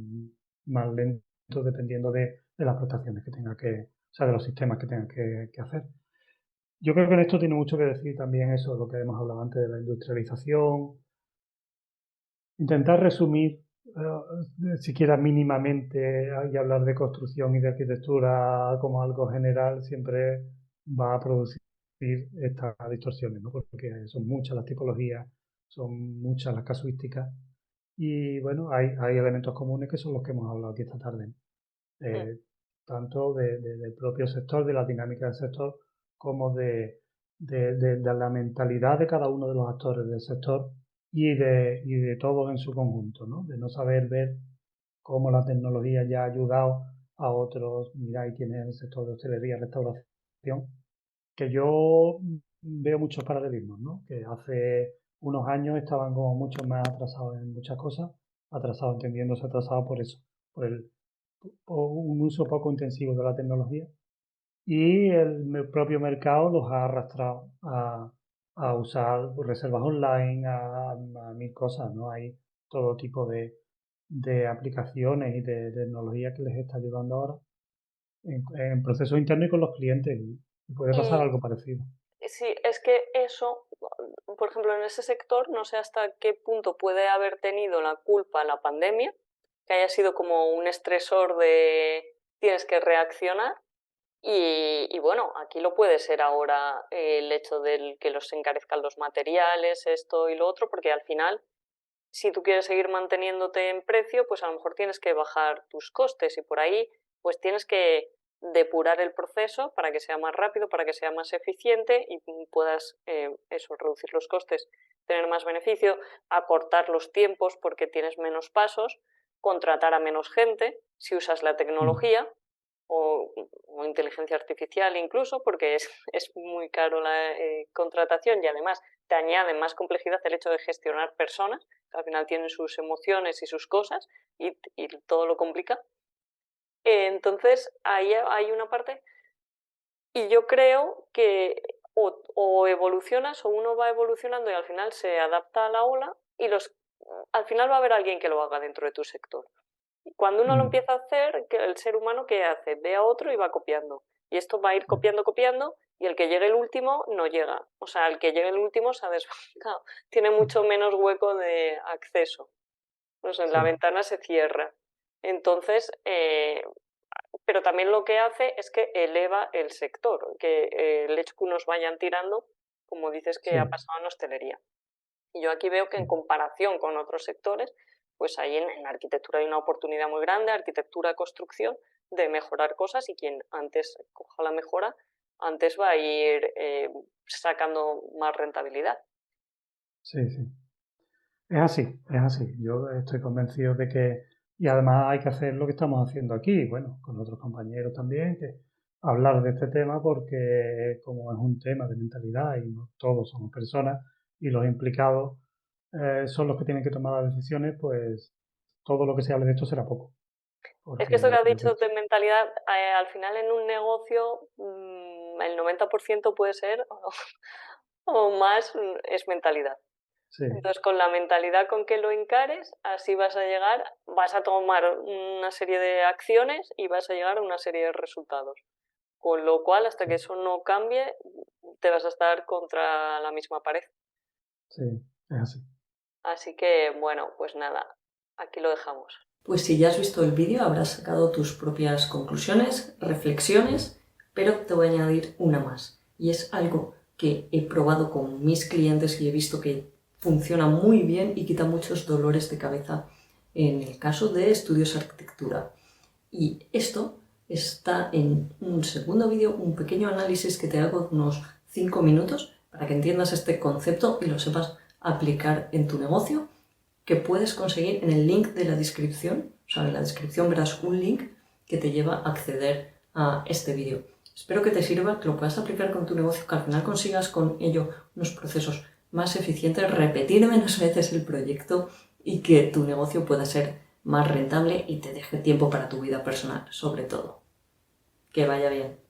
más lento dependiendo de las prestaciones que tenga o sea, de los sistemas que tenga que hacer. Yo creo que en esto tiene mucho que decir también eso, lo que hemos hablado antes de la industrialización. Intentar resumir, siquiera mínimamente, y hablar de construcción y de arquitectura como algo general, siempre va a producir estas distorsiones, ¿no? Porque son muchas las tipologías, son muchas las casuísticas y bueno, hay elementos comunes que son los que hemos hablado aquí esta tarde, ¿no? Tanto del propio sector, de la dinámica del sector, como de la mentalidad de cada uno de los actores del sector y de todos en su conjunto, ¿no? De no saber ver cómo la tecnología ya ha ayudado a otros. Mira, ahí tienes el sector de hostelería, restauración, que yo veo muchos paralelismos, ¿no? Que hace unos años estaban como mucho más atrasados en muchas cosas, atrasados entendiéndose atrasados por eso, por un uso poco intensivo de la tecnología y el propio mercado los ha arrastrado a usar reservas online, a mil cosas, ¿no? Hay todo tipo de aplicaciones y de tecnología que les está ayudando ahora en procesos internos y con los clientes y puede pasar Y algo parecido. sí, es que eso, por ejemplo, en ese sector, no sé hasta qué punto puede haber tenido la culpa la pandemia, que haya sido como un estresor de tienes que reaccionar. Y bueno, aquí lo puede ser ahora el hecho de que los encarezcan los materiales, esto y lo otro, porque al final, si tú quieres seguir manteniéndote en precio, pues a lo mejor tienes que bajar tus costes y por ahí pues tienes que depurar el proceso para que sea más rápido, para que sea más eficiente y puedas eso, reducir los costes, tener más beneficio, acortar los tiempos porque tienes menos pasos, contratar a menos gente si usas la tecnología o inteligencia artificial incluso, porque es muy caro la contratación y además te añade más complejidad el hecho de gestionar personas, que al final tienen sus emociones y sus cosas y todo lo complica. Entonces, ahí hay una parte y yo creo que o evolucionas o uno va evolucionando y al final se adapta a la ola y al final va a haber alguien que lo haga dentro de tu sector. Cuando uno lo Mm, empieza a hacer, el ser humano, ¿qué hace? Ve a otro y va copiando. Y esto va a ir copiando, copiando, y el que llegue el último no llega. O sea, el que llegue el último se ha desbancado. Tiene mucho menos hueco de acceso. O sea, la sí, ventana se cierra. Entonces, pero también lo que hace es que eleva el sector, que el hecho que unos vayan tirando, como dices que sí, ha pasado en hostelería. Y yo aquí veo que en sí. comparación con otros sectores, pues ahí en arquitectura hay una oportunidad muy grande, arquitectura, construcción, de mejorar cosas y quien antes coja la mejora, antes va a ir sacando más rentabilidad. Sí, sí. Es así, es así. Yo estoy convencido de que, y además hay que hacer lo que estamos haciendo aquí, bueno, con otros compañeros también, que hablar de este tema porque como es un tema de mentalidad y no todos somos personas y los implicados son los que tienen que tomar las decisiones, pues todo lo que se hable de esto será poco, Es que esto que porque has lo que dicho de mentalidad, al final en un negocio el 90% puede ser o más es mentalidad. sí, Entonces, con la mentalidad con que lo encares, así vas a llegar, vas a tomar una serie de acciones y vas a llegar a una serie de resultados. Con lo cual, hasta sí, que eso no cambie, te vas a estar contra la misma pared. sí, es así. Así que, bueno, pues nada, aquí lo dejamos. Pues si ya has visto el vídeo habrás sacado tus propias conclusiones, reflexiones, pero te voy a añadir una más. Y es algo que he probado con mis clientes y he visto que funciona muy bien y quita muchos dolores de cabeza en el caso de estudios de arquitectura. Y esto está en un segundo vídeo, un pequeño análisis que te hago de unos 5 minutos para que entiendas este concepto y lo sepas aplicar en tu negocio, que puedes conseguir en el link de la descripción. O sea, en la descripción verás un link que te lleva a acceder a este vídeo. Espero que te sirva, que lo puedas aplicar con tu negocio, que al final consigas con ello unos procesos más eficientes, repetir menos veces el proyecto y que tu negocio pueda ser más rentable y te deje tiempo para tu vida personal, sobre todo. Que vaya bien.